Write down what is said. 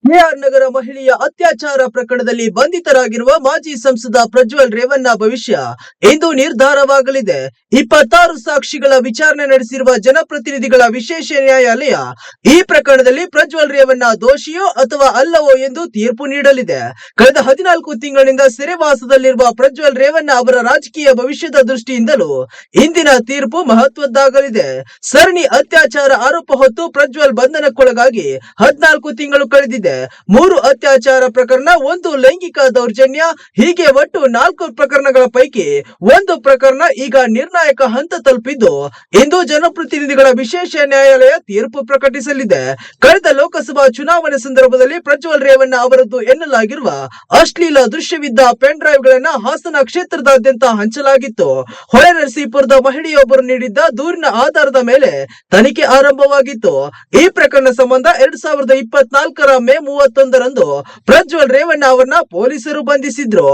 K R ನಗರ ಮಹಿಳೆಯ ಅತ್ಯಾಚಾರ ಪ್ರಕರಣದಲ್ಲಿ ಬಂಧಿತರಾಗಿರುವ ಮಾಜಿ ಸಂಸದ ಪ್ರಜ್ವಲ್ ರೇವಣ್ಣ ಭವಿಷ್ಯ ಇಂದು ನಿರ್ಧಾರವಾಗಲಿದೆ. 26 ಸಾಕ್ಷಿಗಳ ವಿಚಾರಣೆ ನಡೆಸಿರುವ ಜನಪ್ರತಿನಿಧಿಗಳ ವಿಶೇಷ ನ್ಯಾಯಾಲಯ ಈ ಪ್ರಕರಣದಲ್ಲಿ ಪ್ರಜ್ವಲ್ ರೇವಣ್ಣ ದೋಷಿಯೋ ಅಥವಾ ಅಲ್ಲವೋ ಎಂದು ತೀರ್ಪು ನೀಡಲಿದೆ. ಕಳೆದ 14 ತಿಂಗಳಿನಿಂದ ಸೆರೆವಾಸದಲ್ಲಿರುವ ಪ್ರಜ್ವಲ್ ರೇವಣ್ಣ ಅವರ ರಾಜಕೀಯ ಭವಿಷ್ಯದ ದೃಷ್ಟಿಯಿಂದಲೂ ಇಂದಿನ ತೀರ್ಪು ಮಹತ್ವದ್ದಾಗಲಿದೆ. ಸರಣಿ ಅತ್ಯಾಚಾರ ಆರೋಪ ಹೊತ್ತು ಪ್ರಜ್ವಲ್ ಬಂಧನಕ್ಕೊಳಗಾಗಿ 14 ತಿಂಗಳು ಕಳೆದಿದೆ. 3 ಅತ್ಯಾಚಾರ ಪ್ರಕರಣ, 1 ಲೈಂಗಿಕ ದೌರ್ಜನ್ಯ, ಹೀಗೆ ಒಟ್ಟು 4 ಪ್ರಕರಣಗಳ ಪೈಕಿ 1 ಪ್ರಕರಣ ಈಗ ನಿರ್ಣಾಯಕ ಹಂತ ತಲುಪಿದ್ದು ಇಂದು ಜನಪ್ರತಿನಿಧಿಗಳ ವಿಶೇಷ ನ್ಯಾಯಾಲಯ ತೀರ್ಪು ಪ್ರಕಟಿಸಲಿದೆ. ಕಳೆದ ಲೋಕಸಭಾ ಚುನಾವಣೆ ಸಂದರ್ಭದಲ್ಲಿ ಪ್ರಜ್ವಲ್ ರೇವಣ್ಣ ಅವರದ್ದು ಎನ್ನಲಾಗಿರುವ ಅಶ್ಲೀಲ ದೃಶ್ಯವಿದ್ದ ಪೆನ್ ಡ್ರೈವ್ ಗಳನ್ನ ಹಾಸನ ಕ್ಷೇತ್ರದಾದ್ಯಂತ ಹಂಚಲಾಗಿತ್ತು. ಹೊಳೆನರಸೀಪುರದ ಮಹಿಳೆಯೊಬ್ಬರು ನೀಡಿದ್ದ ದೂರಿನ ಆಧಾರದ ಮೇಲೆ ತನಿಖೆ ಆರಂಭವಾಗಿತ್ತು. ಈ ಪ್ರಕರಣ ಸಂಬಂಧ 2024ರ ಮೇ 31ರಂದು ಪ್ರಜ್ವಲ್ ರೇವಣ್ಣ ಅವರನ್ನ ಪೊಲೀಸರು ಬಂಧಿಸಿದ್ರು.